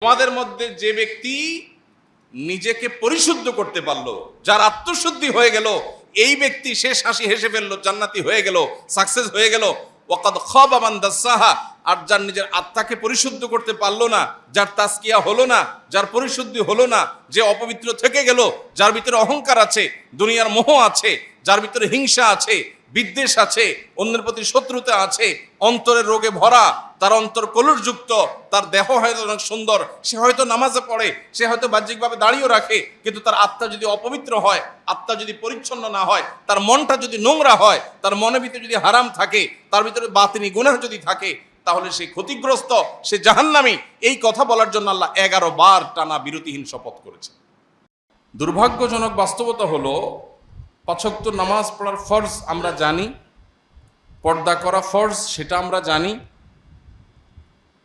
আমাদের মধ্যে যে ব্যক্তি নিজেকে পরিশুদ্ধ করতে পারলো, যার আত্মশুদ্ধি হয়ে গেল, এই ব্যক্তি শেষ হাসি হেসে ফেললো, জান্নাতি হয়ে গেল, সাকসেস হয়ে গেল। ওয়াকাদ খাবা মান দাসাহা, আর যার নিজের আত্মাকে পরিশুদ্ধ করতে পারলো না, যার তাজকিয়া হলো না, যার পরিশুদ্ধি হলো না, যে অপবিত্র থেকে গেল, যার ভিতরে অহংকার আছে, দুনিয়ার মোহ আছে, যার ভিতরে হিংসা আছে, বিদ্বেষ আছে, অন্যের প্রতি শত্রুতা আছে, অন্তরের রোগে ভরা, তার অন্তর কলুষযুক্ত, তার দেহ হয়তো অনেক সুন্দর, সে হয়তো নামাজে পড়ে, সে হয়তো বাহ্যিকভাবে দাঁড়িয়েও রাখে, কিন্তু তার আত্মা যদি অপবিত্র হয়, আত্মা যদি পরিচ্ছন্ন না হয়, তার মনটা যদি নোংরা হয়, তার মনের ভিতরে যদি হারাম থাকে, তার ভিতরে বাতিনি গুনাহ যদি থাকে, তাহলে সে ক্ষতিগ্রস্ত, সে জাহান্নামী। এই কথা বলার জন্য আল্লাহ 11 বার টানা বিরতিহীন শপথ করেছে। দুর্ভাগ্যজনক বাস্তবতা হলো, 5 ওয়াক্ত নামাজ পড়ার ফরজ আমরা জানি, পর্দা করা ফরজ সেটা আমরা জানি,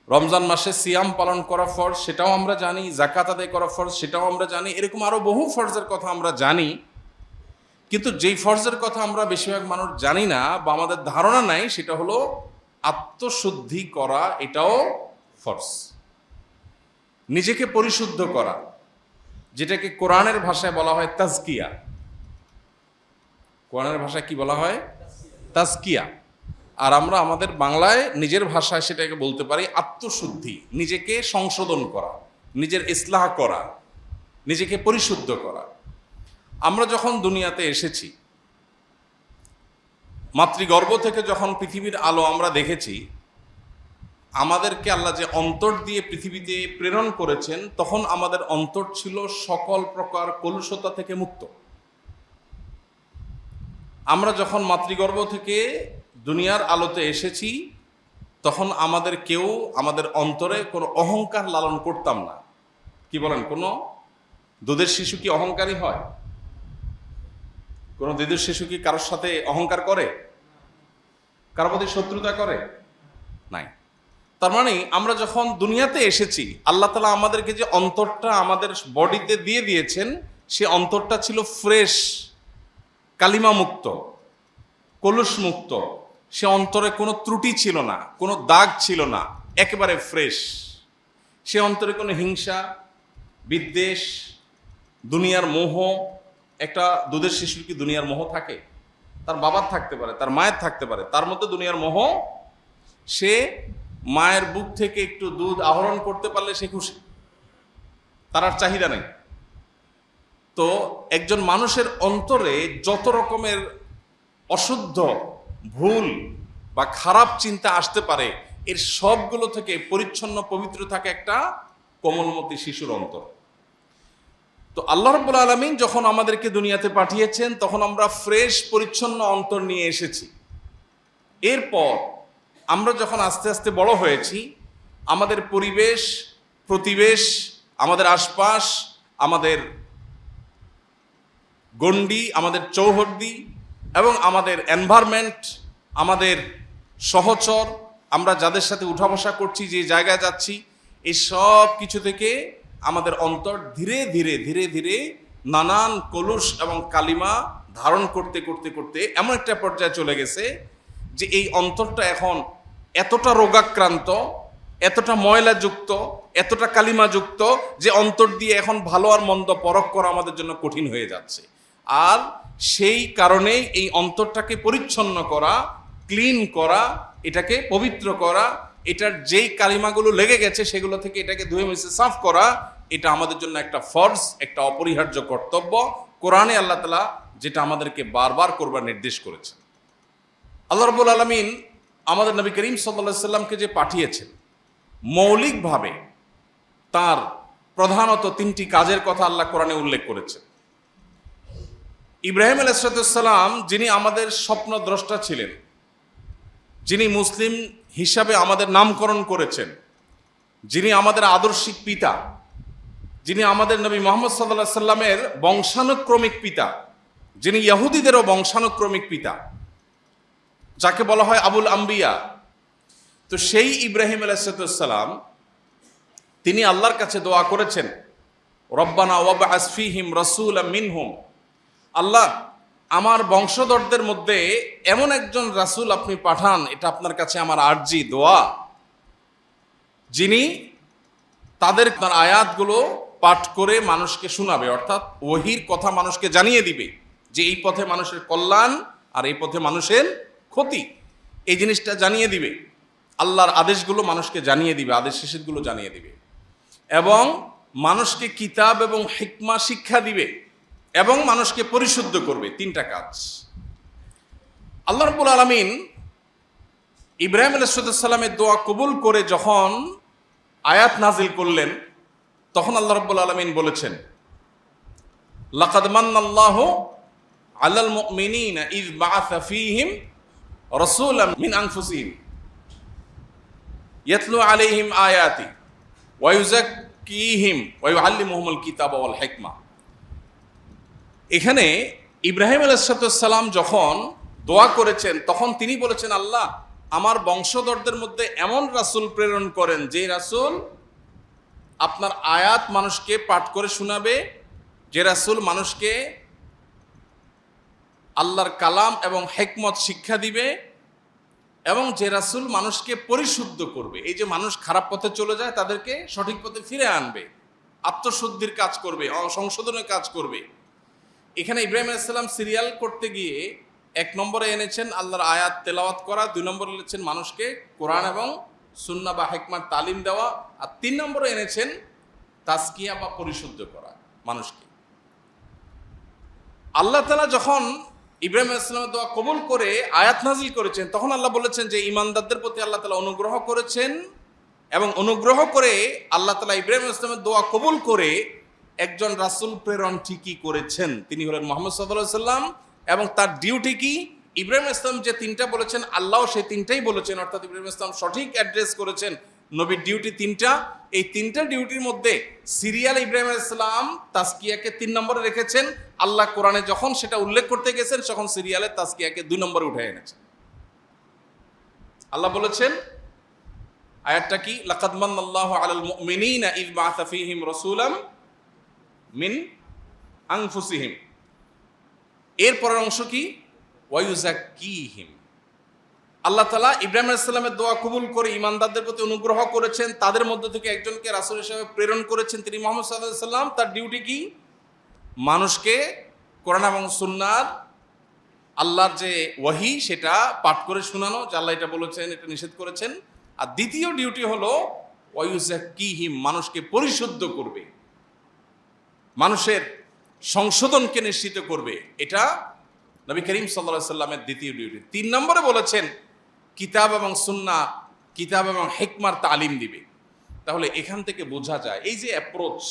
রমজান মাসে সিয়াম পালন করা ফরজ সেটাও আমরা জানি, যাকাত আদায় করা ফরজ সেটাও আমরা জানি, এরকম আরো বহু ফরজের কথা আমরা জানি। কিন্তু যেই ফরজের কথা আমরা বেশিরভাগ মানুষ জানি না বা আমাদের ধারণা নাই, সেটা হলো আত্মশুদ্ধি করা, এটাও ফরজ। নিজেকে পরিশুদ্ধ করা, যেটাকে কোরআনের ভাষায় বলা হয় তাজকিয়া। কোরআনের ভাষায় কি বলা হয়? তাজকিয়া। আর আমরা আমাদের বাংলায় নিজের ভাষায় সেটাকে বলতে পারি আত্মশুদ্ধি, নিজেকে সংশোধন করা, নিজের ইসলাহ করা, নিজেকে পরিশুদ্ধ করা। আমরা যখন দুনিয়াতে এসেছি, মাতৃগর্ভ থেকে যখন পৃথিবীর আলো আমরা দেখেছি, আমাদেরকে আল্লাহ যে অন্তর দিয়ে পৃথিবীতে প্রেরণ করেছেন, তখন আমাদের অন্তর ছিল সকল প্রকার কলুষতা থেকে মুক্ত। আমরা যখন মাতৃগর্ভ থেকে দুনিয়ার আলোতে এসেছি, তখন আমাদের কেউ আমাদের অন্তরে কোনো অহংকার লালন করতাম না। কি বলেন, কোনো দুধের শিশু কি অহংকারী হয়? কোনো দুধের শিশু কি কারোর সাথে অহংকার করে? কারোর প্রতি শত্রুতা করে? নাই। তার মানে আমরা যখন দুনিয়াতে এসেছি, আল্লাহ তাআলা আমাদেরকে যে অন্তরটা আমাদের বডিতে দিয়ে দিয়েছেন, সে অন্তরটা ছিল ফ্রেশ, কালিমা মুক্ত, কলুষ মুক্ত। সে অন্তরে কোনো ত্রুটি ছিল না, কোনো দাগ ছিল না, একেবারে ফ্রেশ। সে অন্তরে কোনো হিংসা, বিদ্বেষ, দুনিয়ার মোহ। একটা দুধের শিশুর কি দুনিয়ার মোহ থাকে? তার বাবার থাকতে পারে, তার মায়ের থাকতে পারে, তার মধ্যে দুনিয়ার মোহ। সে মায়ের বুক থেকে একটু দুধ আহরণ করতে পারলে সে খুশি, তার আর চাহিদা নেই। তো একজন মানুষের অন্তরে যত রকমের অশুদ্ধ, ভুল বা খারাপ চিন্তা আসতে পারে, এর সবগুলো থেকে পরিচ্ছন্ন, পবিত্র থাকে একটা কোমলমতি শিশুর অন্তর। তো আল্লাহ রাব্বুল আলামিন যখন আমাদেরকে দুনিয়াতে পাঠিয়েছেন, তখন আমরা ফ্রেশ, পরিচ্ছন্ন অন্তর নিয়ে এসেছি। এরপর আমরা যখন আস্তে আস্তে বড় হয়েছি, আমাদের পরিবেশ, প্রতিবেশ, আমাদের আশপাশ, আমাদের গণ্ডি, আমাদের চৌহদ্দি এবং আমাদের এনভায়রনমেন্ট, আমাদের সহচর, আমরা যাদের সাথে উঠা বসা করছি, যে জায়গায় যাচ্ছি, এই সব কিছু থেকে আমাদের অন্তর ধীরে ধীরে ধীরে ধীরে নানান কলুষ এবং কালিমা ধারণ করতে করতে করতে এমন একটা পর্যায়ে চলে গেছে যে এই অন্তরটা এখন এতটা রোগাক্রান্ত, এতটা ময়লাযুক্ত, এতটা কালিমাযুক্ত, যে অন্তর দিয়ে এখন ভালো আর মন্দ পরখ করা আমাদের জন্য কঠিন হয়ে যাচ্ছে। আর সেই কারণে এই অন্তরটাকে পরিচ্ছন্ন করা, ক্লিন করা, এটাকে পবিত্র করা, এটার যেই কালিমাগুলো লেগে গেছে সেগুলো থেকে এটাকে ধুয়ে মুছে সাফ করা, এটা আমাদের জন্য একটা ফরজ, একটা অপরিহার্য কর্তব্য। কোরআনে আল্লাহ তাআলা যেটা আমাদেরকে বারবার করবার নির্দেশ করেছেন। আল্লাহ রাব্বুল আলামিন আমাদের নবী করিম সাল্লাল্লাহু আলাইহি সাল্লামকে যে পাঠিয়েছেন, মৌলিকভাবে তার প্রধানত 3টি কাজের কথা আল্লাহ কোরআনে উল্লেখ করেছেন। ইব্রাহিম আলাইহিস সালাম, যিনি আমাদের স্বপ্নদ্রষ্টা ছিলেন, যিনি মুসলিম হিসাবে আমাদের নামকরণ করেছেন, যিনি আমাদের আদর্শিক পিতা, যিনি আমাদের নবী মুহাম্মদ সাল্লাল্লাহু আলাইহি সাল্লামের বংশানুক্রমিক পিতা, যিনি ইহুদিদেরও বংশানুক্রমিক পিতা, যাকে বলা হয় আবুল আম্বিয়া। তো সেই ইব্রাহিম আলাইহিস সালাম, তিনি আল্লাহর কাছে দোয়া করেছেন, রব্বানা ওয়াবআস ফীহিম রাসূলাম মিনহুম, আল্লাহ আমার বংশধরদের মধ্যে এমন একজন রাসূল আপনি পাঠান, এটা আপনার কাছে আমার আরজি, দোয়া, যিনি তাদের তার আয়াতগুলো পাঠ করে মানুষকে শোনাবে, অর্থাৎ ওহির কথা মানুষকে জানিয়ে দিবে যে এই পথে মানুষের কল্যাণ আর এই পথে মানুষের ক্ষতি, এই জিনিসটা জানিয়ে দিবে। আল্লাহর আদেশগুলো মানুষকে জানিয়ে দিবে, আদেশ নিষেধগুলো জানিয়ে দিবে, এবং মানুষকে কিতাব এবং হিকমা শিক্ষা দিবে, এবং মানুষকে পরিশুদ্ধ করবে। তিনটা কাজ। আল্লাহ রাব্বুল আলামিন ইব্রাহিম আলাইহিস সালামের দোয়া কবুল করে যখন আয়াত নাজিল করলেন, তখন আল্লাহ রাব্বুল আলামিন বলেছেন, লাকাদ মান্নাল্লাহু আলাল মুমিনিনা ইয বাআসা ফীহিম রাসূলাম মিন আনফুসিহিম ইয়াতলু আলাইহিম আয়াতি ওয়া ইউযাক্কিহিম ওয়া ইউআল্লিমুহুমুল কিতাবা ওয়াল হিকমা। এখানে ইব্রাহিম আলাইহিস সালাম যখন দোয়া করেছেন, তখন তিনি বলেছেন, আল্লাহ আমার বংশধরদের মধ্যে এমন রাসূল প্রেরণ করেন যে রাসূল আপনার আয়াত মানুষকে পাঠ করে শোনাবে, যে রাসূল মানুষকে আল্লাহর কালাম এবং হিকমত শিক্ষা দিবে, এবং যে রাসূল মানুষকে পরিশুদ্ধ করবে। এই যে মানুষ খারাপ পথে চলে যায় তাদেরকে সঠিক পথে ফিরে আনবে, আত্মশুদ্ধির কাজ করবে, সংশোধনের কাজ করবে। এখানে ইব্রাহিম আলাইহিস সালাম সিরিয়াল করতে গিয়ে 1 নম্বরে এনেছেন আল্লাহর আয়াত তেলাওয়াত করা, 2 নম্বরে এনেছেন মানুষকে কোরআন এবং সুন্নাহ বা হিকমার তালিম দেওয়া, আর 3 নম্বরে এনেছেন তাজকিয়া বা পরিশুদ্ধ করা মানুষকে। আল্লাহ তাআলা যখন ইব্রাহিম আলাইহিস সালামের দোয়া কবুল করে আয়াত নাজিল করেছেন, তখন আল্লাহ বলেছেন যে ঈমানদারদের প্রতি আল্লাহ তাআলা অনুগ্রহ করেছেন, এবং অনুগ্রহ করে আল্লাহ তাআলা ইব্রাহিম আলাইহিস সালামের দোয়া কবুল করে একজন রাসূল প্রেরণ ঠিকই করেছেন। তিনি হলেন মুহাম্মদ সাল্লাল্লাহু আলাইহি সাল্লাম, এবং তার ডিউটি কি? ইব্রাহিম আলাইহিস সালাম যে 3টা বলেছেন, আল্লাহও সেই 3টাই বলেছেন, অর্থাৎ ইব্রাহিম আলাইহিস সালাম সঠিক অ্যাড্রেস করেছেন। নবীর ডিউটি 3টা, এই 3টা ডিউটির মধ্যে সিরিয়াল ইব্রাহিম আলাইহিস সালাম তাজকিয়াকে 3 নম্বরে রেখেছেন। আল্লাহ কোরআনে যখন সেটা উল্লেখ করতে গেছেন, তখন সিরিয়ালে তাজকিয়াকে 2 নম্বরে উঠে এনেছেন। আল্লাহ বলেছেন, আয়াতটা কি? লাকাদ মান্নাল্লাহু আলাল মুমিনিনা ইয বাআসা ফীহিম রাসূলাম মিন আনফুসিহিম। এর পরের অংশ কি? ওয়া ইউযাক্কিহিম। আল্লাহ তাআলা ইব্রাহিম আলাইহিস সালামের দোয়া কবুল করে ঈমানদারদের প্রতি অনুগ্রহ করেছেন, তাদের মধ্য থেকে একজনকে রাসূল হিসেবে প্রেরণ করেছেন, তিনি মুহাম্মদ সাল্লাল্লাহু আলাইহি সাল্লাম। তার ডিউটি কি? মানুষকে কোরআন এবং সুন্নাহর আল্লাহর যে ওয়াহি সেটা পাঠ করে শোনানো, যে আল্লাহ এটা বলেছেন, এটা নিষেধ করেছেন। আর দ্বিতীয় ডিউটি হলো ওয়া ইউযাক্কিহিম, মানুষকে পরিশুদ্ধ করবে, মানুষের সংশোধনকে নিশ্চিত করবে। এটা নবী করিম সাল্লাল্লাহু আলাইহি সাল্লামের দ্বিতীয় ডিউটি। 3 নম্বরে বলেছেন কিতাব এবং সুন্নাহ, কিতাব এবং হিকমার তালিম দিবে। তাহলে এখান থেকে বোঝা যায় এই যে অ্যাপ্রোচ,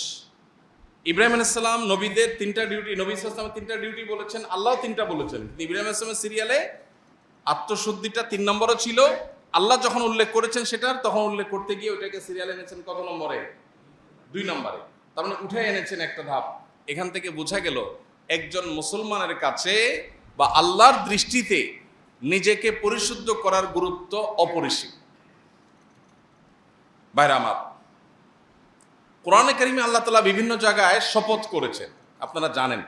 ইব্রাহিম আলাইহিস সালাম নবীদের 3টা ডিউটি, নবী সাল্লাল্লাহু আলাইহি ওয়াসাল্লাম 3টা ডিউটি বলেছেন, আল্লাহও 3টা বলেছেন। ইব্রাহিম আলাইহিস সালামের সিরিয়ালে আত্মশুদ্ধিটা 3 নম্বরে ছিল, আল্লাহ যখন উল্লেখ করেছেন সেটার, তখন উল্লেখ করতে গিয়ে ওটাকে সিরিয়ালে এনেছেন কত নম্বরে? 2 নম্বরে। তার মানে উঠে এনেছেন একটা ধাপ। এখান থেকে বোঝা গেল একজন মুসলমানের কাছে বা আল্লাহর দৃষ্টিতে নিজেকে পরিশুদ্ধ করার গুরুত্ব অপরিসীম। ভাইরা আমার, কোরআনে কারিমে আল্লাহ তাআলা বিভিন্ন জায়গায় শপথ করেছেন, আপনারা জানেন।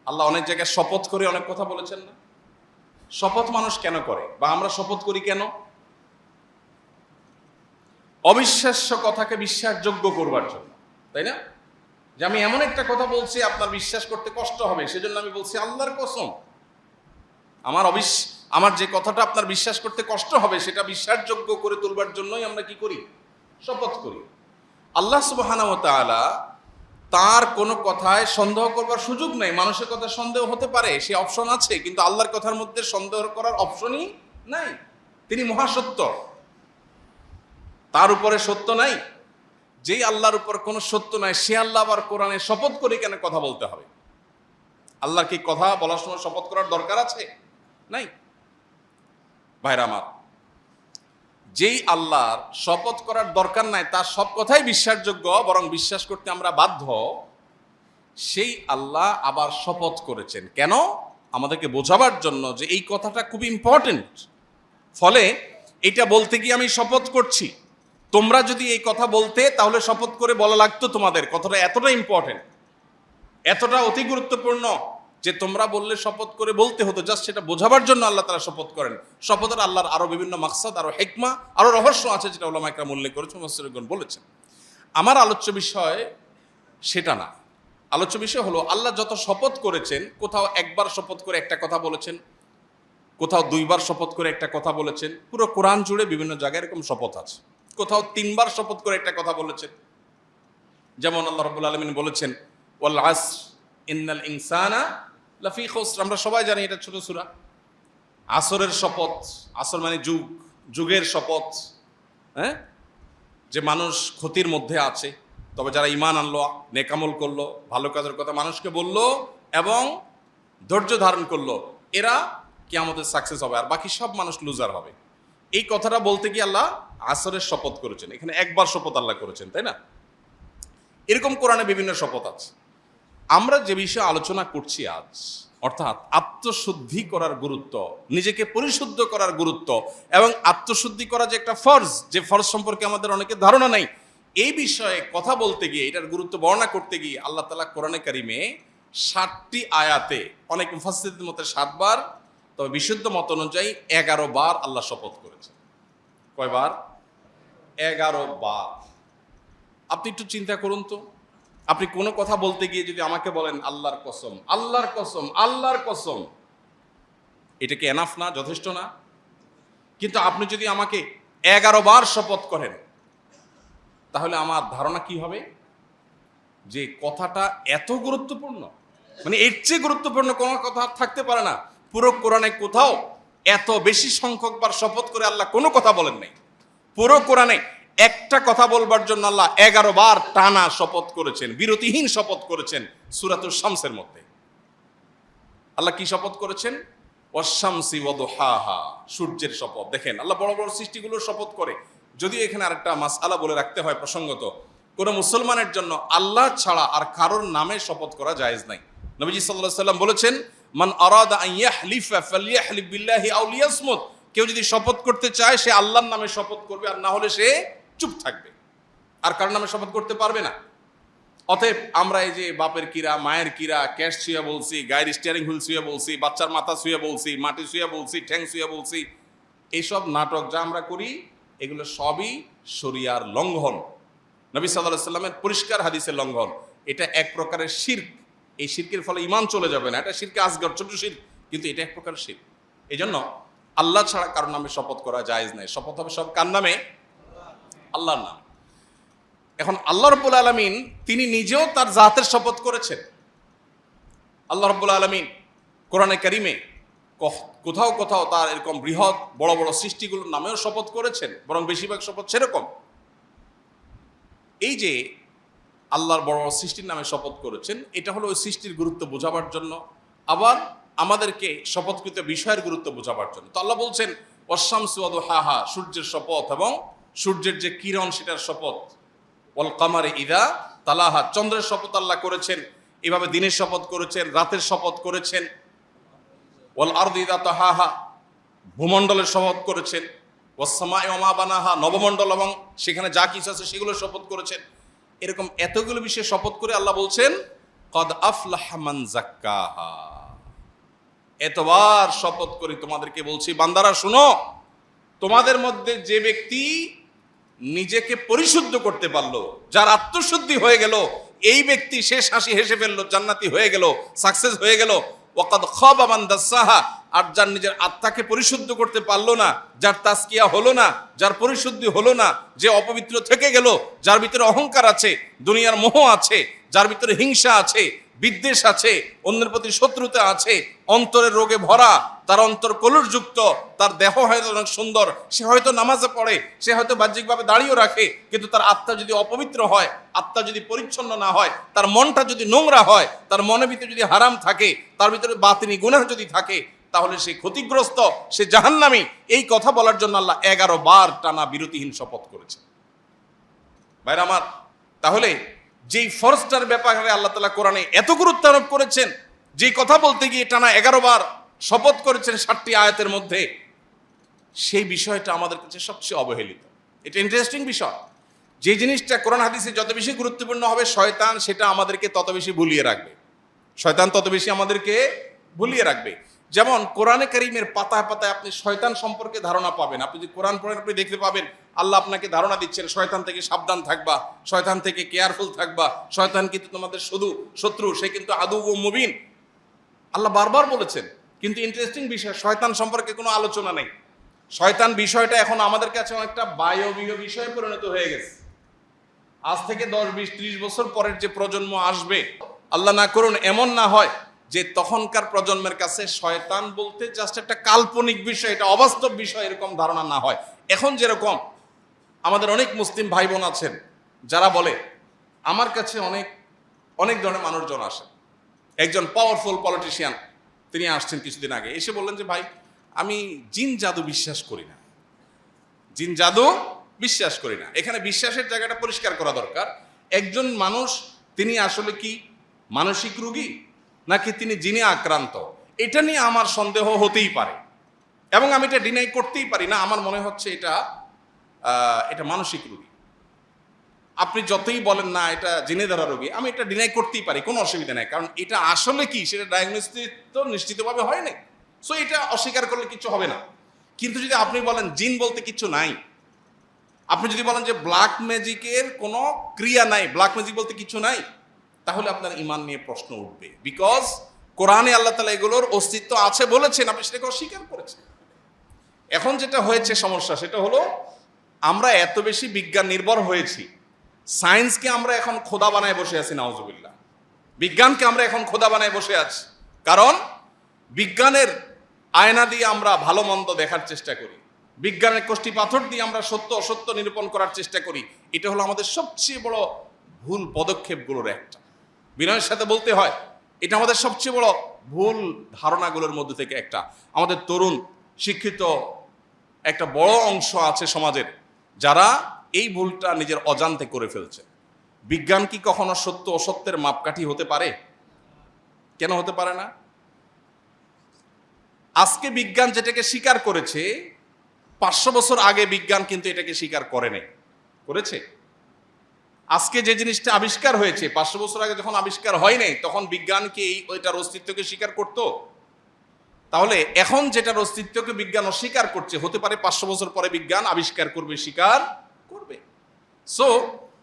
আল্লাহ অনেক জায়গায় শপথ করে অনেক কথা বলেছেন না? শপথ মানুষ কেন করে, বা আমরা শপথ করি কেন? অবিশ্বাস্য কথাকে বিশ্বাসযোগ্য করবার জন্য, তাই না? যে আমি এমন একটা কথা বলছি আপনার বিশ্বাস করতে কষ্ট হবে, সেজন্য আমি বলছি আল্লাহর কসম, আমার যে কথাটা আপনার বিশ্বাস করতে কষ্ট হবে সেটা বিশ্বাসযোগ্য করে তুলবার জন্যই আমরা কি করি? শপথ করি। আল্লাহ সুবহানাহু ওয়া তাআলা তার কোনো কথায় সন্দেহ করবার সুযোগ নেই। মানুষের কথা সন্দেহ হতে পারে, সে অপশন আছে, কিন্তু আল্লাহর কথার মধ্যে সন্দেহ করার অপশনই নাই। তিনি মহাসত্য, তার উপরে সত্য নাই। যেই আল্লাহর উপর কোনো সত্য নাই, সে আল্লাহ আবার কোরআনে শপথ করে কেন কথা বলতে হবে? আল্লাহর কি কথা বলার সময় শপথ করার দরকার আছে? নাই। ভাইরা আমার, যেই আল্লাহর শপথ করার দরকার নাই, তার সব কথাই বিশ্বাসযোগ্য, বরং বিশ্বাস করতে আমরা বাধ্য, সেই আল্লাহ আবার শপথ করেছেন কেন? আমাদেরকে বোঝাবার জন্য যে এই কথাটা খুব ইম্পর্টেন্ট। ফলে এটা বলতে গিয়ে আমি শপথ করছি, তোমরা যদি এই কথা বলতে, তাহলে শপথ করে বলা লাগতো তোমাদের। কথাটা এতটা ইম্পর্টেন্ট, এতটা অতি গুরুত্বপূর্ণ যে তোমরা বললে শপথ করে বলতে হতো। জাস্ট সেটা বোঝাবার জন্য আল্লাহ তাআলা শপথ করেন। শপথের আল্লাহর আরো বিভিন্ন মাকসাদ, আরো হিকমা, আরো রহস্য আছে, যেটা উলামা ইকরাম উল্লেখ করেছেন, মুফাসসিরগণ বলেছেন। আমার আলোচ্য বিষয় সেটা না। আলোচ্য বিষয় হলো আল্লাহ যত শপথ করেছেন, কোথাও একবার শপথ করে একটা কথা বলেছেন, কোথাও দুইবার শপথ করে একটা কথা বলেছেন। পুরো কোরআন জুড়ে বিভিন্ন জায়গায় এরকম শপথ আছে। কোথাও তিনবার শপথ করে একটা কথা বলেছেন, যেমন আল্লাহ রাব্বুল আলামিন বলেছেন ওয়াল আসর ইন্নাল ইনসানা লাফি খুসর। আমরা সবাই জানি এটা ছোট সূরা। আসরের শপথ, আসর মানে যুগ, যুগের শপথ, হ্যাঁ, যে মানুষ ক্ষতির মধ্যে আছে। তবে যারা ঈমান আনলো, নেকামল করলো, ভালো কাজের কথা মানুষকে বললো এবং ধৈর্য ধারণ করলো, এরা কিয়ামতের সাকসেস হবে, আর বাকি সব মানুষ লুজার হবে। এই কথাটা বলতে গিয়ে আল্লাহ আসরের শপথ করেছেন। এখানে একবার শপথ আল্লাহ করেছেন, তাই না? এরকম কোরআনে বিভিন্ন শপথ আছে। আমরা যে বিষয়ে আলোচনা করছি আজ, অর্থাৎ আত্মশুদ্ধি করার গুরুত্ব, নিজেকে পরিশুদ্ধ করার গুরুত্ব এবং আত্মশুদ্ধি করা যে একটা ফরজ, যে ফরজ সম্পর্কে আমাদের অনেকের ধারণা নাই, এই বিষয়ে কথা বলতে গিয়ে, এটার গুরুত্ব বর্ণনা করতে গিয়ে আল্লাহ তাআলা কোরআনে কারিমে 60টি আয়াতে, অনেক মুফাসসিরদের মতে 7 বার, তবে বিশুদ্ধ মত অনুযায়ী 11 বার আল্লাহ শপথ করেছেন। কয়বার? 11 বার। আপনি একটু চিন্তা করুন তো, আপনি কোনো কথা বলতে গিয়ে যদি আমাকে বলেন আল্লাহর কসম, আল্লাহর কসম, আল্লাহর কসম, এটা কি এনাফ না, যথেষ্ট না? কিন্তু আপনি যদি আমাকে 11 বার শপথ করেন, তাহলে আমার ধারণা কি হবে যে কথাটা এত গুরুত্বপূর্ণ, মানে এর চেয়ে গুরুত্বপূর্ণ কোনো কথা থাকতে পারে না। পুরো কোরআনে কোথাও এত বেশি সংখ্যক বার শপথ করে আল্লাহ কোনো কথা বলেন নাই। পুরো কোরআনে একটা কথা বলবার জন্য আল্লাহ 11 বার টানা শপথ করেছেন, বিরতিহীন শপথ করেছেন। সূরাতুশ শামসের মধ্যে আল্লাহ কি শপথ করেছেন? ওয়াশ-শামসি ওয়া দুহাহা, সূর্যের শপথ। দেখেন আল্লাহ বড় বড় সৃষ্টিগুলোর শপথ করে। যদিও এখানে আরেকটা মাসআলা বলে রাখতে হয় প্রসঙ্গত, কোনো মুসলমানের জন্য আল্লাহ ছাড়া আর কারোর নামে শপথ করা জায়েজ নাই। নবীজি সাল্লাল্লাহু আলাইহি সাল্লাম বলেছেন, মান আরাদা আন ইয়াহলিফা ফালইয়াহলিফ বিল্লাহি আও লিয়াসমুত। কেউ যদি শপথ করতে চায় সে আল্লাহর নামে শপথ করবে, আর না হলে সে চুপ থাকবে, আর কারোর নামে শপথ করতে পারবে না। অতএব আমরা এই যে বাপের কিরা, মায়ের কিরা, ক্যাশ ছুঁয়ে বলছি, গাড়ির স্টিয়ারিং হুইল ছুঁয়ে বলছি, বাচ্চার মাথা ছুঁয়ে বলছি, মাটি ছুঁয়ে বলছি, ঠ্যাং ছুঁয়ে বলছি, এইসব নাটক যা আমরা করি এগুলো সবই শরিয়ার লঙ্ঘন, নবী সাল্লাল্লাহু আলাইহি সাল্লামের পরিষ্কার হাদিসের লঙ্ঘন। এটা এক প্রকারের শিরক। এই শিরকের ফলে ঈমান চলে যাবে না, এটা শিরকে আসগর, ছোট শিরক, কিন্তু এটা এক প্রকার শিরক। এই জন্য আল্লাহ ছাড়া কারোর নামে শপথ করা জায়েজ নাই। শপথ হবে সব কার নামে? আল্লাহর নাম। এখন আল্লাহ রাব্বুল আলামিন তিনি নিজেও তার জাতের শপথ করেছেন। আল্লাহ রাব্বুল আলামিন কোরআনে কারিমে কোথাও কোথাও তার এরকম বৃহৎ বড় বড় সৃষ্টিগুলোর নামেও শপথ করেছেন, বরং বেশিরভাগ শপথ সেরকম। এই যে আল্লাহর বড় বড় সৃষ্টির নামে শপথ করেছেন, এটা হলো ওই সৃষ্টির গুরুত্ব বোঝাবার জন্য, আবার আমাদেরকে শপথকৃত বিষয়ের গুরুত্ব বোঝাবার জন্য। তো আল্লাহ বলছেন ওয়াশ-শামসি ওয়া দুহাহা, সূর্যের শপথ এবং সূর্যের যে কিরণ সেটার শপথ। ওয়াল কামারি ইযা তালাহা, চন্দ্রের শপথ আল্লাহ করেছেন। এভাবে দিনের শপথ করেছেন, রাতের শপথ করেছেন। ওয়াল আরদি ইযা তাহাহা, ভূমণ্ডলের শপথ করেছেন। ওয়াস সামাই ওয়া মা বানাহা, নবমণ্ডল এবং সেখানে যা কিছু আছে সেগুলোর শপথ করেছেন। এরকম এতগুলো বিষয়ে শপথ করে আল্লাহ বলছেন কদ আফলাহা মান যাক্কাহা। এতবার শপথ করে তোমাদেরকে বলছি বান্দারা শুনো, তোমাদের মধ্যে যে ব্যক্তি নিজেকে পরিশুদ্ধ করতে পারলো, যার আত্মশুদ্ধি হয়ে গেল, এই ব্যক্তি শেষ হাসি হেসে ফেললো, জান্নাতি হয়ে গেল, সাকসেস হয়ে গেল। ওয়াকাদ খাবা মান দাসাহা, আর যার নিজের আত্মাকে পরিশুদ্ধ করতে পারলো না, যার তাজকিয়া হলো না, যার পরিশুদ্ধি হলো না, যে অপবিত্র থেকে গেল, যার ভিতরে অহংকার আছে, দুনিয়ার মোহ আছে, যার ভিতরে হিংসা আছে, বিদ্বেষ আছে, অন্যের প্রতি শত্রুতা আছে, অন্তরের রোগে ভরা, তার অন্তর কলুষযুক্ত, তার দেহ হয়তো অনেক সুন্দর, সে হয়তো নামাজে পড়ে, সে হয়তো বাহ্যিকভাবে দাঁড়িয়েও রাখে, কিন্তু তার আত্মা যদি অপবিত্র হয়, আত্মা যদি পরিচ্ছন্ন না হয়, তার মনটা যদি নোংরা হয়, তার মনের ভিতরে যদি হারাম থাকে, তার ভিতরে বাতিনি গুনাহ যদি থাকে, তাহলে সে ক্ষতিগ্রস্ত, সে জাহান্নামী। এই কথা বলার জন্য আল্লাহ 11 বার টানা বিরতিহীন শপথ করেছে। ভাইরা আমার, তাহলে যেই ফরজটার ব্যাপারে আল্লাহ তাআলা কোরআনে এত গুরুত্ব আরোপ করেছেন, যেই কথা বলতে গিয়ে টানা 11 বার শপথ করেছেন 60টি আয়াতের মধ্যে, সেই বিষয়টা আমাদের কাছে সবচেয়ে অবহেলিত। এটা ইন্টারেস্টিং বিষয়। যে জিনিসটা কোরআন হাদিসে যত বেশি গুরুত্বপূর্ণ হবে, শয়তান সেটা আমাদেরকে তত বেশি ভুলিয়ে রাখবে। শয়তান তত বেশি আমাদেরকে ভুলিয়ে রাখবে। যেমন কোরআনে কারীমের পাতায় পাতায় আপনি শয়তান সম্পর্কে ধারণা পাবেন। আপনি যদি কোরআন পড়েন আপনি দেখতে পাবেন আল্লাহ আপনাকে ধারণা দিচ্ছেন শয়তান থেকে সাবধান থাকবা, শয়তান থেকে কেয়ারফুল থাকবা, শয়তান কিন্তু তোমাদের শুধু শত্রু, সে কিন্তু আদু ও মুবিন, আল্লাহ বারবার বলেছেন। কিন্তু ইন্টারেস্টিং বিষয়, শয়তান সম্পর্কে কোনো আলোচনা নেই। শয়তান বিষয়টা এখন আমাদের কাছে অনেকটা বায়বীয় বিষয়ে পরিণত হয়ে গেছে। আজ থেকে 10, 20, 30 বছর পরের যে প্রজন্ম আসবে, আল্লাহ না করুন এমন না হয় যে তখনকার প্রজন্মের কাছে শয়তান বলতে জাস্ট একটা কাল্পনিক বিষয়, এটা অবাস্তব বিষয়, এরকম ধারণা না হয়। এখন যেরকম আমাদের অনেক মুসলিম ভাই বোন আছেন যারা বলে, আমার কাছে অনেক অনেক ধরনের মানুষজন আসে। একজন পাওয়ারফুল পলিটিশিয়ান তিনি আসছেন কিছুদিন আগে, এসে বললেন যে ভাই আমি জিন জাদু বিশ্বাস করি না, জিন জাদু বিশ্বাস করি না। এখানে বিশ্বাসের জায়গাটা পরিষ্কার করা দরকার। একজন মানুষ তিনি আসলে কি মানসিক রোগী নাকি তিনি জিনে আক্রান্ত, এটা নিয়ে আমার সন্দেহ হতেই পারে এবং আমি এটা ডিনাই করতেই পারি না। আমার মনে হচ্ছে এটা মানসিক রোগী। আপনি যতই বলেন না এটা জিনে ধরা রোগী, আমি এটা ডিনাই করতেই পারি, কোনো অসুবিধা নেই, কারণ এটা আসলে কি সেটা ডায়াগনোসিস তো নিশ্চিতভাবে হয় নাই। সো এটা অস্বীকার করলে কিছু হবে না। কিন্তু যদি আপনি বলেন জিন বলতে কিছু নাই, আপনি যদি বলেন যে ব্ল্যাক ম্যাজিকের কোনো ক্রিয়া নাই, ব্ল্যাক ম্যাজিক বলতে কিছু নাই, তাহলে আপনার ঈমান নিয়ে প্রশ্ন উঠবে। বিকজ কোরআনে আল্লাহ তাআলা এগুলোর অস্তিত্ব আছে বলেছেন, আপনি সেটাকে অস্বীকার করেছেন। এখন যেটা হয়েছে সমস্যা, সেটা হলো আমরা এত বেশি বিজ্ঞান নির্ভর হয়েছি, সায়েন্সকে আমরা এখন খোদা বানায় বসে আছি, নাউজুবিল্লাহ। বিজ্ঞানকে আমরা এখন খোদা বানায় বসে আছি, কারণ বিজ্ঞানের আয়না দিয়ে আমরা ভালো মন্দ দেখার চেষ্টা করি, বিজ্ঞানের কষ্টি পাথর দিয়ে আমরা সত্য অসত্য নিরূপণ করার চেষ্টা করি। এটা হলো আমাদের সবচেয়ে বড় ভুল পদক্ষেপগুলোর একটা। বিনয়ের সাথে বলতে হয়, এটা আমাদের সবচেয়ে বড় ভুল ধারণাগুলোর মধ্যে থেকে একটা। আমাদের তরুণ শিক্ষিত একটা বড় অংশ আছে সমাজের, যারা এই ভুলটা নিজের অজান্তে করে ফেলছে। বিজ্ঞান কি কখনো সত্য অসত্যের মাপকাঠি হতে পারে? কেন হতে পারে না? আজকে বিজ্ঞান যেটাকে স্বীকার করেছে, 500 বছর আগে বিজ্ঞান কিন্তু এটাকে স্বীকার করে নাই, করেছে? আজকে যে জিনিসটা আবিষ্কার হয়েছে 500 বছর আগে যখন আবিষ্কার হয় নাই, তখন বিজ্ঞান কি ওইটার অস্তিত্বকে স্বীকার করতো? তাহলে এখন যেটার অস্তিত্বকে বিজ্ঞান অস্বীকার করছে, হতে পারে 500 বছর পরে বিজ্ঞান আবিষ্কার করবে, স্বীকার করবে। সো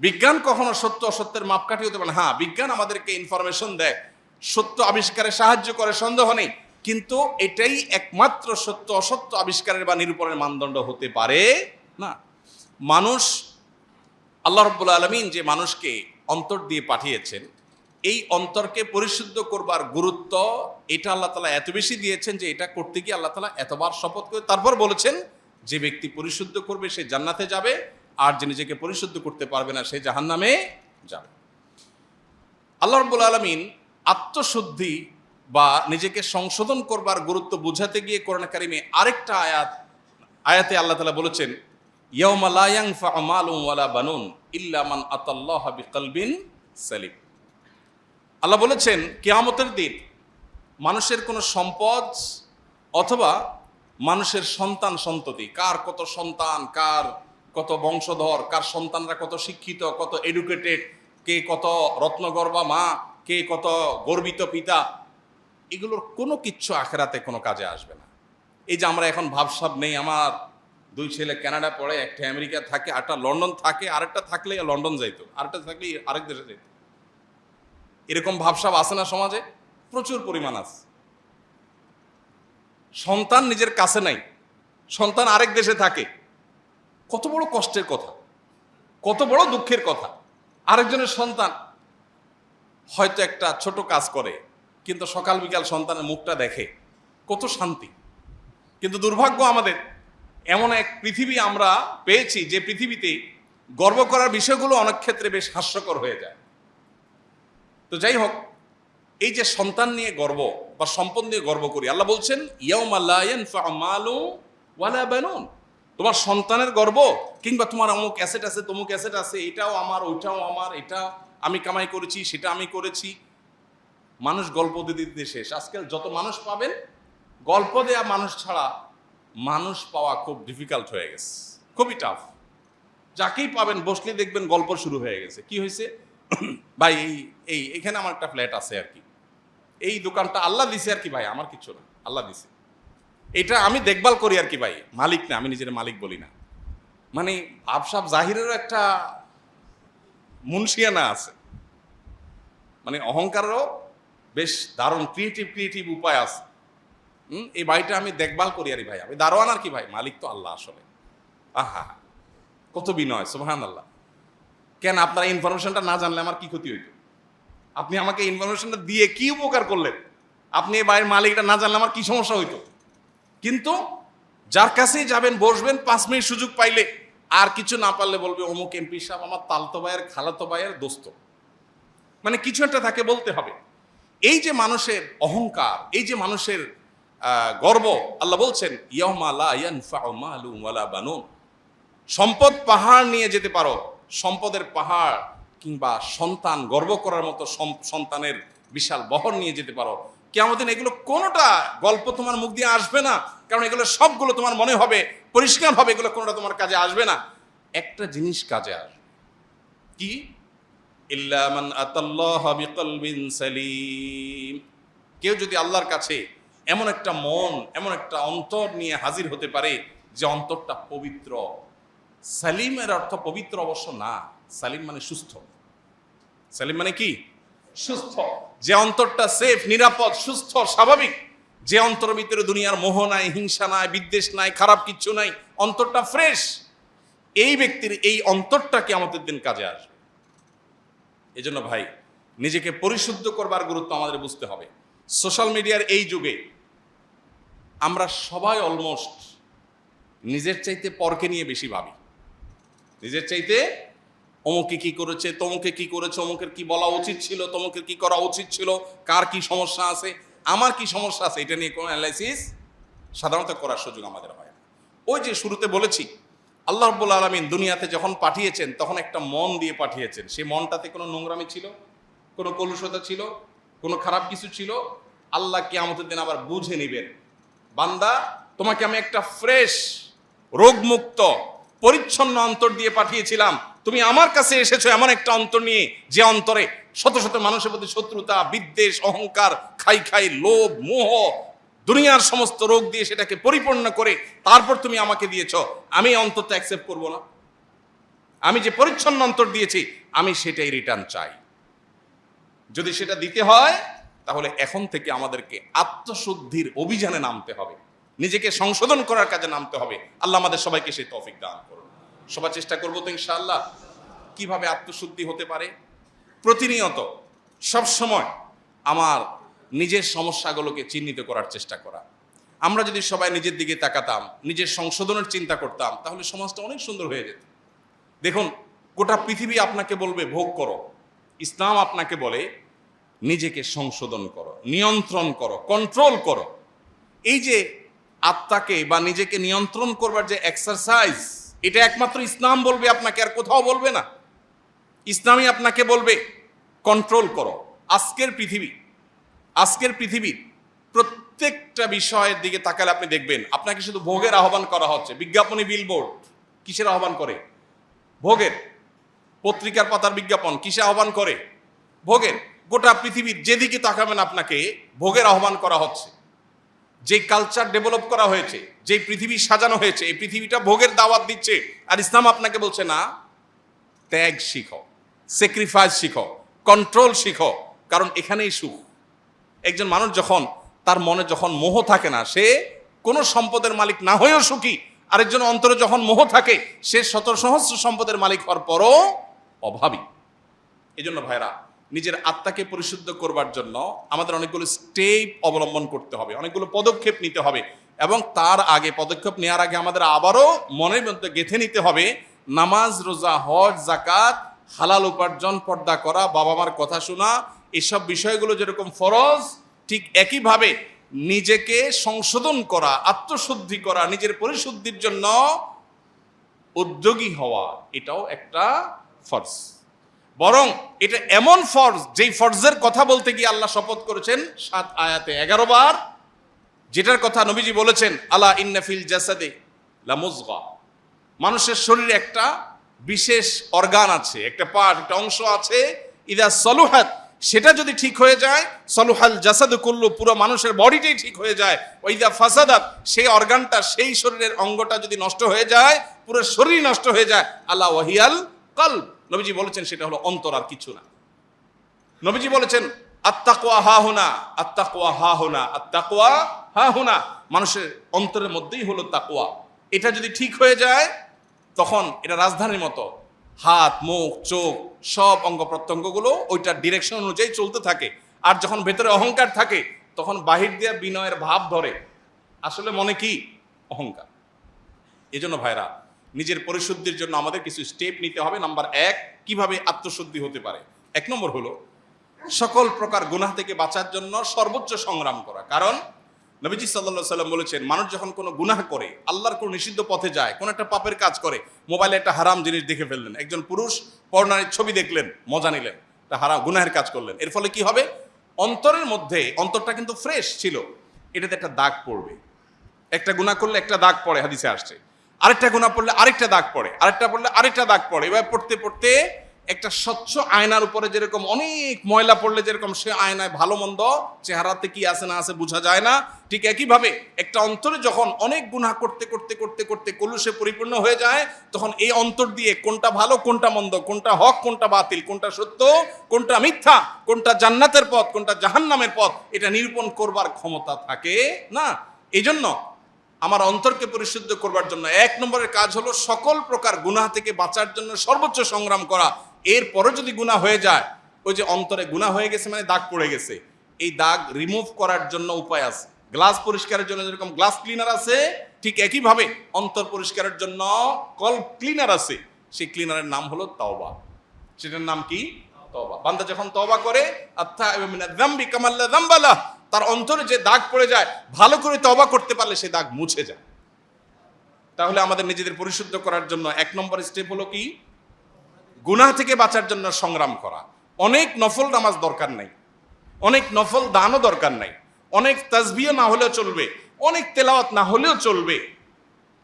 বিজ্ঞান কখনো সত্য অসত্যের মাপকাঠি হতে পারে না। হ্যাঁ, বিজ্ঞান আমাদেরকে ইনফরমেশন দেয়, সত্য আবিষ্কারে সাহায্য করে, সন্দেহ নেই, কিন্তু এটাই একমাত্র সত্য অসত্য আবিষ্কারের বা নিরূপণের মানদণ্ড হতে পারে না। মানুষ, আল্লাহ রাব্বুল আলামিন যে মানুষকে অন্তর দিয়ে পাঠিয়েছেন, এই অন্তরকে পরিশুদ্ধ করবার গুরুত্ব এটা আল্লাহ তাআলা এত বেশি দিয়েছেন যে এটা করতে গিয়ে আল্লাহ তাআলা এতবার শপথ করে তারপর বলেছেন যে ব্যক্তি পরিশুদ্ধ করবে সে জান্নাতে যাবে, আর যে নিজেকে পরিশুদ্ধ করতে পারবে না সে জাহান্নামে যাবে। আল্লাহ রাব্বুল আলামিন আত্মশুদ্ধি বা নিজেকে সংশোধন করবার গুরুত্ব বুঝাতে গিয়ে কোরআন কারিমে আরেকটা আয়াতে আল্লাহ তাআলা বলেছেন, ইয়াউমা লা ইয়ানফা'ু মালুন ওয়ালা বানুন ইল্লা মান আতাল্লাহা বিকলবিন সালিম। আল্লাহ বলেছেন কিয়ামতের দিন মানুষের কোনো সম্পদ অথবা মানুষের সন্তান সন্ততি, কার কত সন্তান, কার কত বংশধর, কার সন্তানরা কত শিক্ষিত, কত এডুকেটেড, কে কত রত্নগর্ভা মা, কে কত গর্বিত পিতা, এগুলোর কোনো কিচ্ছু আখেরাতে কোনো কাজে আসবে না। এই যে আমরা এখন ভাবসাব নেই, আমার 2 ছেলে কানাডা পড়ে, একটা আমেরিকা থাকে, আরেকটা লন্ডন থাকে, আরেকটা থাকলে লন্ডন যাইতো, আরেকটা থাকলে আরেক দেশে যাইত, এরকম ভাবসাব আছে না সমাজে? প্রচুর পরিমাণ আছে। সন্তান নিজের কাছে নাই, সন্তান আরেক দেশে থাকে, কত বড় কষ্টের কথা, কত বড় দুঃখের কথা। আরেকজনের সন্তান হয়তো একটা ছোট কাজ করে, কিন্তু সকাল বিকাল সন্তানের মুখটা দেখে, কত শান্তি। কিন্তু দুর্ভাগ্য আমাদের, এমন এক পৃথিবী আমরা পেয়েছি যে পৃথিবীতে গর্ব করার বিষয়গুলো অনেক ক্ষেত্রে বেশ হাস্যকর হয়ে যায়। তো যাই হোক, এই যে সন্তান নিয়ে গর্ব বা সম্পদ নিয়ে গর্ব করি, আল্লাহ বলছেন ইয়াউমা লা ইয়ানফা'ু মালুন ওয়ালা বানুন, তোমার সন্তানের গর্ব কিংবা তোমার অমুক অ্যাসেট আছে, তমুক অ্যাসেট আছে, এটাও আমার, ওইটাও আমার, এটা আমি কামাই করেছি, সেটা আমি করেছি। মানুষ গল্প দিতে শেষ। আজকাল যত মানুষ পাবেন, গল্প দেয়া মানুষ ছাড়া মানুষ পাওয়া খুব ডিফিকাল্ট হয়ে গেছে, খুবই টাফ। যাকেই পাবেন বসলে দেখবেন গল্প শুরু হয়ে গেছে। কি হয়েছে ভাই, এখানে আমার একটা ফ্ল্যাট আছে আর কি, এই দোকানটা আল্লাহ দিছে আর কি ভাই, আমার কিছু না, আল্লাহ দিছে। এটা আমি দেখভাল করি আর কি ভাই, মালিক না, আমি নিজের মালিক বলি না। মানে আবসাব জাহিরেরও একটা মুন্সিয়ানা আছে, মানে অহংকারেরও বেশ দারুণ ক্রিয়েটিভ উপায় আছে। এই বাড়িটা আমি দেখভাল করি আরে ভাই, আমি দারোয়ান আর কি ভাই, মালিক তো আল্লাহ আসলে। আহা, কত বিনয়, সুবহানাল্লাহ। কেন আপনার ইনফরমেশনটা না জানলে আমার কি ক্ষতি হইতো? আপনি আমাকে ইনফরমেশনটা দিয়ে কি উপকার করলেন? আপনি এই বাড়ির মালিকটা না জানলে আমার কি সমস্যা হইতো? কিন্তু যার কাছেই যাবেন, বসবেন, 5 মিনিট সুযোগ পাইলে আর কিছু না পারলে বলবে অমুক এমপি সাহেব আমার তালতো ভাইয়ের খালাতো ভাইয়ের দোস্ত। মানে কিছু একটা তাকে বলতে হবে। এই যে মানুষের অহংকার, এই যে মানুষের গর্ব, আল্লাহ বলছেন ইয়াউমা লা ইয়ানফাউ মালুন ওয়ালা বানুন। সম্পদ পাহাড় নিয়ে যেতে পারো, সম্পদের পাহাড় কিংবা সন্তান, গর্ব করার মতো সন্তানের বিশাল বহর নিয়ে যেতে পারো, কিয়ামতের দিন এগুলো কোনোটা গল্প তোমার মুখ দিয়ে আসবে না। কারণ এগুলো সবগুলো তোমার মনে হবে, পরিষ্কার হবে, এগুলো কোনোটা তোমার কাজে আসবে না। একটা জিনিস কাজে আসবে, কি? ইল্লা মান আতাল্লাহা বিকলবিন সালিম। কেউ যদি আল্লাহর কাছে এমন একটা মন, এমন একটা অন্তর নিয়ে হাজির হতে পারে যে অন্তরটা পবিত্র। সালিমের অর্থ পবিত্র অবশ্য না, সালিম মানে সুস্থ। সালিম মানে কি? সুস্থ। যে অন্তরটা সেফ, নিরাপদ, সুস্থ, স্বাভাবিক, যে অন্তরের ভিতরে দুনিয়ার মোহ নাই, হিংসা নাই, বিদ্বেষ নাই, খারাপ কিচ্ছু নাই, অন্তরটা ফ্রেশ, এই ব্যক্তির এই অন্তরটা কিয়ামতের দিন কাজে আসবে। এজন্য ভাই, নিজেকে পরিশুদ্ধ করবার গুরুত্ব আমাদের বুঝতে হবে। সোশ্যাল মিডিয়ার এই যুগে আমরা সবাই অলমোস্ট নিজের চাইতে পরকে নিয়ে বেশি ভাবি। নিজের চাইতে অমুকে কি করেছে, তমুকে কি করেছে, অমুকের কি বলা উচিত ছিল, তমুকের কি করা উচিত ছিল, কার কি সমস্যা আছে, আমার কি সমস্যা আছে, এটা নিয়ে কোনো অ্যানালাইসিস সাধারণত করার সুযোগ আমাদের হয় না। ওই যে শুরুতে বলেছি, আল্লাহ রাব্বুল আলামিন দুনিয়াতে যখন পাঠিয়েছেন তখন একটা মন দিয়ে পাঠিয়েছেন। সেই মনটাতে কোনো নোংরামি ছিল, কোনো কলুষতা ছিল, কোনো খারাপ কিছু ছিল? আল্লাহ কিয়ামতের দিন আবার বুঝে নিবেন, বান্দা তোমাকে আমি একটা ফ্রেশ, রোগমুক্ত, পরিচ্ছন্ন অন্তর দিয়ে পাঠিয়েছিলাম, তুমি আমার কাছে এসেছো এমন একটা অন্তর নিয়ে যে অন্তরে শত শত মানুষের প্রতি শত্রুতা, বিদ্বেষ, অহংকার, খাই লোভ, মোহ, দুনিয়ার সমস্ত রোগ দিয়ে সেটাকে পরিপূর্ণ করে তারপর তুমি আমাকে দিয়েছো। আমি অন্তরটা অ্যাকসেপ্ট করব না? আমি যে পরিচ্ছন্ন অন্তর দিয়েছি আমি সেটাই রিটার্ন চাই। যদি সেটা দিতে হয় তাহলে এখন থেকে আমাদেরকে আত্মশুদ্ধির অভিযানে নামতে হবে, নিজেকে সংশোধন করার কাজে নামতে হবে। আল্লাহ আমাদের সবাইকে সেই তৌফিক দান করুন। সবাই চেষ্টা করবো তো ইনশাআল্লাহ। কিভাবে আত্মশুদ্ধি হতে পারে? প্রতিনিয়ত সবসময় আমার নিজের সমস্যাগুলোকে চিহ্নিত করার চেষ্টা করা। আমরা যদি সবাই নিজের দিকে তাকাতাম, নিজের সংশোধনের চিন্তা করতাম, তাহলে সমাজটা অনেক সুন্দর হয়ে যেত। দেখুন, গোটা পৃথিবী আপনাকে বলবে ভোগ করো, ইসলাম আপনাকে বলে নিজেকে সংশোধন করো, নিয়ন্ত্রণ করো, কন্ট্রোল করো। এই যে আত্মাকে বা নিজেকে নিয়ন্ত্রণ করবার যে এক্সারসাইজ, এটা একমাত্র ইসলাম বলবে আপনাকে, আর কোথাও বলবে না। ইসলামই আপনাকে বলবে কন্ট্রোল করো। আজকের পৃথিবীর প্রত্যেকটা বিষয়ের দিকে তাকালে আপনি দেখবেন আপনাকে শুধু ভোগের আহ্বান করা হচ্ছে। বিজ্ঞাপনী বিলবোর্ড কিসের আহ্বান করে? ভোগের। পত্রিকার পাতার বিজ্ঞাপন কিসে আহ্বান করে? ভোগের। গোটা পৃথিবীর যেদিকে তাকাবেন আপনাকে ভোগের আহ্বান করা হচ্ছে। যে কালচার ডেভেলপ করা হয়েছে, যে পৃথিবী সাজানো হয়েছে, এই পৃথিবীটা ভোগের দাওয়াত দিচ্ছে। আর ইসলাম আপনাকে বলছে না, ত্যাগ শিখো, স্যাক্রিফাইস শিখো, কন্ট্রোল শিখো, কারণ এখানেই সুখ। একজন মানুষ যখন তার মনে যখন মোহ থাকে না, সে কোনো সম্পদের মালিক না হয়েও সুখী। আরেকজন অন্তরে যখন মোহ থাকে, সে শত সহস্র সম্পদের মালিক হওয়ার পরও অভাবী। এই জন্য ভাইরা, নিজের আত্মাকে পরিশুদ্ধ করবার জন্য আমাদের অনেকগুলো স্টেপ অবলম্বন করতে হবে, অনেকগুলো পদক্ষেপ নিতে হবে। এবং তার আগে, পদক্ষেপ নেওয়ার আগে আমাদের আবারও মনের মধ্যে গেঁথে নিতে হবে, নামাজ, রোজা, হজ, যাকাত, হালাল উপার্জন, পর্দা করা, বাবা মার কথা শোনা, এসব বিষয়গুলো যেরকম ফরজ, ঠিক একইভাবে নিজেকে সংশোধন করা, আত্মশুদ্ধি করা, নিজের পরিশুদ্ধির জন্য উদ্যোগী হওয়া, এটাও একটা ফরজ। বরং এটা এমন ফরজ, যেই ফরজের কথা বলতে গিয়ে আল্লাহ শপথ করেছেন 7 আয়াতে 11 বার, যেটার কথা নবীজি বলেছেন, আলা ইন্না ফিল জাসাদে লামুজগা। মানুষের শরীরে একটা বিশেষ অর্গান আছে, একটা পার্ট, একটা অংশ আছে, ইদা সলুহাত, সেটা যদি ঠিক হয়ে যায়, সলুহাল জাসাদু কুল্লু, পুরো মানুষের বডিটাই ঠিক হয়ে যায়। ওইদা ফাসাদাত, সেই অর্গানটা, সেই শরীরের অঙ্গটা যদি নষ্ট হয়ে যায়, পুরো শরীর নষ্ট হয়ে যায়। আল্লাহ ওয়াহিয়াল কলব, নবীজি বলেছেন সেটা হলো অন্তর, আর কিছু না। নবীজি বলেছেন আত্তাকওয়া হাহুনা, আত্তাকওয়া হাহুনা, আত্তাকওয়া হাহুনা, মানুষের অন্তরের মধ্যেই হলো তাকওয়া। এটা যদি ঠিক হয়ে যায়, তখন এটা রাজধানীর মতো, হাত, মুখ, চোখ, সব অঙ্গ প্রত্যঙ্গগুলো ওইটার ডিরেকশন অনুযায়ী চলতে থাকে। আর যখন ভেতরে অহংকার থাকে, তখন বাহির দিয়ে বিনয়ের ভাব ধরে, আসলে মনে কি অহংকার। এজন্য ভাইরা, নিজের পরিশুদ্ধির জন্য আমাদের কিছু স্টেপ নিতে হবে। নাম্বার 1, কিভাবে আত্মশুদ্ধি হতে পারে। 1 নম্বর হলো সকল প্রকার গুনাহ থেকে বাঁচার জন্য সর্বোচ্চ সংগ্রাম করা। কারণ নবীজি সাল্লাল্লাহু আলাইহি সাল্লাম বলেছেন, মানুষ যখন কোনো গুনাহ করে, আল্লাহর কোনো নিষিদ্ধ পথে যায়, কোনো একটা পাপের কাজ করে, মোবাইলে একটা হারাম জিনিস দেখে ফেললেন, একজন পুরুষ পর্নোর ছবি দেখলেন, মজা নিলেন, একটা হারাম গুনাহের কাজ করলেন, এর ফলে কি হবে? অন্তরের মধ্যে, অন্তরটা কিন্তু ফ্রেশ ছিল, এটাতে একটা দাগ পড়বে। একটা গুনাহ করলে একটা দাগ পড়ে, হাদিসে আসছে। আরেকটা গুনাহ পড়লে আরেকটা দাগ পড়ে, আরেকটা পড়লে আরেকটা দাগ পড়ে। এভাবে পড়তে পড়তে একটা স্বচ্ছ আয়নার উপরে যেরকম অনেক ময়লা পড়লে যেরকম সে আয়নায় ভালো মন্দ চেহারাতে কি আছে না আছে বোঝা যায় না, ঠিক একইভাবে একটা অন্তরে যখন অনেক গুনাহ করতে করতে করতে করতে কলুষে পরিপূর্ণ হয়ে যায়, তখন এই অন্তর দিয়ে কোনটা ভালো কোনটা মন্দ, কোনটা হক কোনটা বাতিল, কোনটা সত্য কোনটা মিথ্যা, কোনটা জান্নাতের পথ কোনটা জাহান্নামের পথ, এটা নিরূপণ করবার ক্ষমতা থাকে না। এই জন্য আমার অন্তরকে পরিশুদ্ধ করবার জন্য 1 নম্বরের কাজ হলো সকল প্রকার গুনাহ থেকে বাঁচার জন্য সর্বোচ্চ সংগ্রাম করা। এরপরে যদি গুনাহ হয়ে যায়, ওই যে অন্তরে গুনাহ হয়ে গেছে মানে দাগ পড়ে গেছে, এই দাগ রিমুভ করার জন্য উপায় আছে। গ্লাস পরিষ্কারের জন্য যেরকম গ্লাস ক্লিনার আছে, ঠিক একইভাবে অন্তর পরিষ্কারের জন্য কল্ব ক্লিনার আছে। সেই ক্লিনারের নাম হলো তওবা। সেটার নাম কি? তওবা। বান্দা যখন তওবা করে, আত্তাইবু মিনাজ যামবি কামাল্লা যামবালা, তার অন্তরে যে দাগ পড়ে যায়, ভালো করে তওবা করতে পারলে সেই দাগ মুছে যায়। তাহলে আমাদের নিজেদের পরিশুদ্ধ করার জন্য 1 নম্বর স্টেপ হলো কি? গুনাহ থেকে বাঁচার জন্য সংগ্রাম করা। অনেক নফল নামাজ দরকার নাই, অনেক নফল দানও দরকার নাই, অনেক তাসবিহ না হলেও চলবে, অনেক তেলাওয়াত না হলেও চলবে,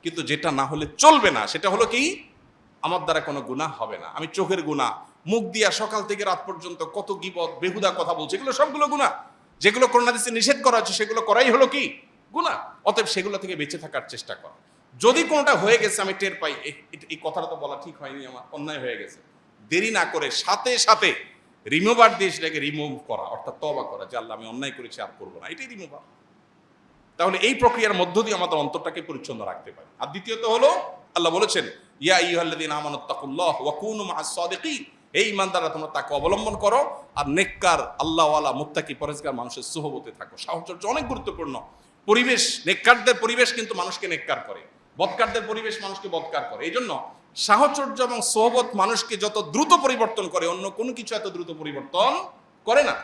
কিন্তু যেটা না হলে চলবে না সেটা হলো কি? আমার দ্বারা কোনো গুনাহ হবে না। আমি চোখের গুনাহ, মুখ দিয়া সকাল থেকে রাত পর্যন্ত কত গীবত বেহুদা কথা বলছি, এগুলো সবগুলো গুনাহ। যেগুলো কোরআন হাদিসে নিষেধ করা হচ্ছে সেগুলো করাই হলো কি? গুনাহ। অতএব সেগুলো থেকে বেঁচে থাকার চেষ্টা কর। যদি কোনোটা হয়ে গেছে আমি টের পাই, এই কথাটা তো বলা ঠিক হয়নি, আমার অন্যায় হয়ে গেছে, দেরি না করে সাথে সাথে রিমুভার দিয়ে সেটাকে রিমুভ করা, অর্থাৎ তওবা করা যে আল্লাহ আমি অন্যায় করেছি, আর করবো না, এটাই রিমুভার। তাহলে এই প্রক্রিয়ার মধ্য দিয়ে আমাদের অন্তরটাকে পরিচ্ছন্ন রাখতে পারি। আর দ্বিতীয়ত হলো, আল্লাহ বলেছেন ইয়া আইয়ুহাল্লাযীনা আমানুত্তাকুল্লাহ ওয়া কুনু মা'আস সাদিকিন, এই ইমানদাররা তোমরা তাকে অবলম্বন করো আর নেককার আল্লাহওয়ালা মুত্তাকি পরহেজগার মানুষের সুহবতে থাকো। সাহচর্য অনেক গুরুত্বপূর্ণ। পরিবেশ, নেককারদের পরিবেশ কিন্তু মানুষকে নেককার করে, বদকারদের পরিবেশ মানুষকে বদকার করে। এই জন্য সাহচর্য এবং সোহবত মানুষকে যত দ্রুত পরিবর্তন করে, অন্য কোনো কিছু এত দ্রুত পরিবর্তন করে না।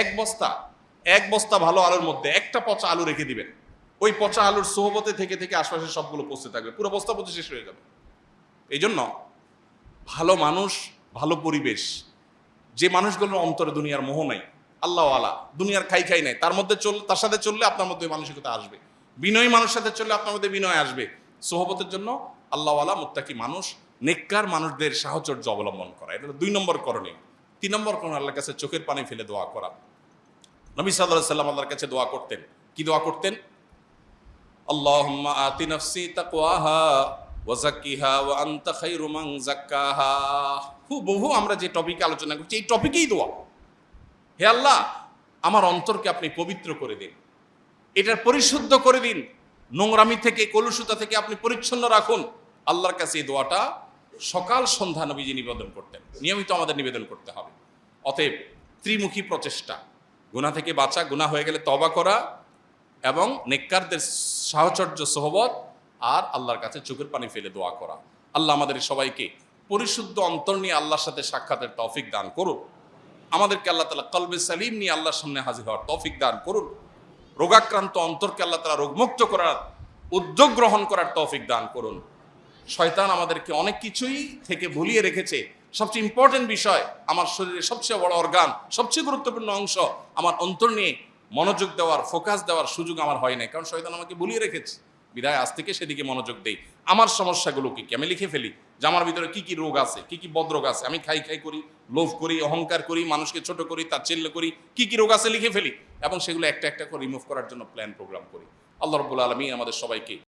এক বস্তা ভালো আলুর মধ্যে একটা পচা আলু রেখে দিবেন, ওই পচা আলুর সোহবতে থেকে থেকে আশপাশের সবগুলো পচতে থাকবে, পুরো বস্তা পচে শেষ হয়ে যাবে। এই জন্য ভালো মানুষ, ভালো পরিবেশ, যে মানুষগুলোর অন্তরে দুনিয়ার মোহ নাই, আল্লাহওয়ালা, দুনিয়ার খাই নাই, তার সাথে চললে আপনার মধ্যে মানসিকতা আসবে। বিনয়ী মানুষের সাথে চললে আপনার মধ্যে বিনয় আসবে। সোহবতের জন্য আল্লাহওয়ালা মুত্তাকি মানুষ, নেককার মানুষদের সাহচর্য অবলম্বন করা, এটা 2 নম্বর করণীয়। 3 নম্বর করণীয়, আল্লাহর কাছে চোখের পানি ফেলে দোয়া করা। নবী সাল্লাল্লাহু আলাইহি ওয়াসাল্লাম আল্লাহর কাছে দোয়া করতেন। কি দোয়া করতেন? আল্লাহুম্মা আতি নাফসি তাকওয়াহা ওয়া যাক্কিহা ওয়া আনতা খায়রু মান যাক্কাহা। বহু আমরা যে টপিকে আলোচনা করছি, এই টপিকেই দোয়া। হে আল্লাহ, আমার অন্তরকে আপনি পবিত্র করে দিন, এটার পরিশুদ্ধ করে দিন, নোংরামি থেকে, কলুষতা থেকে আপনি পরিচ্ছন্ন রাখুন। আল্লাহর কাছে এই দোয়াটা সকাল সন্ধ্যা নবীজি নিবেদন করতেন, নিয়মিত আমাদের নিবেদন করতে হবে। অতএব ত্রিমুখী প্রচেষ্টা, গুনাহ থেকে বাঁচা, গুনাহ হয়ে গেলে তওবা করা, এবং নেককারদের সাহচর্য সোহবত, আর আল্লাহর কাছে চোখের পানি ফেলে দোয়া করা। আল্লাহ আমাদের সবাইকে পরিশুদ্ধ অন্তর নিয়ে আল্লাহর সাথে সাক্ষাতের তৌফিক দান করুন। আমাদেরকে আল্লাহ তাআলা কলবে সালিম নিয়ে আল্লাহর সামনে হাজির হওয়ার তৌফিক দান করুন। রোগাক্রান্ত অন্তরকে আল্লাহ তাআলা রোগমুক্ত করার উদ্যোগ গ্রহণ করার তৌফিক দান করুন। শয়তান আমাদেরকে অনেক কিছুই থেকে ভুলিয়ে রেখেছে। সবচেয়ে ইম্পর্টেন্ট বিষয়, আমার শরীরের সবচেয়ে বড় অর্গান, সবচেয়ে গুরুত্বপূর্ণ অংশ, আমার অন্তর নিয়ে মনোযোগ দেওয়ার, ফোকাস দেওয়ার সুযোগ আমার হয় নাই, কারণ শয়তান আমাকে ভুলিয়ে রেখেছে। বিদায় আজ থেকে সেদিকে মনোযোগ দেই। আমার সমস্যাগুলো কি আমি লিখে ফেলি, যে আমার ভিতরে কি কি রোগ আছে, কি কি বদরোগ আছে, আমি খাই খাই করি, লোভ করি, অহংকার করি, মানুষকে ছোট করি, তাচ্ছিল্য করি, কি কি রোগ আছে লিখে ফেলি এবং সেগুলো একটা একটা করে রিমুভ করার জন্য প্ল্যান প্রোগ্রাম করি। আল্লাহ রাব্বুল আলামিন আমাদের সবাইকে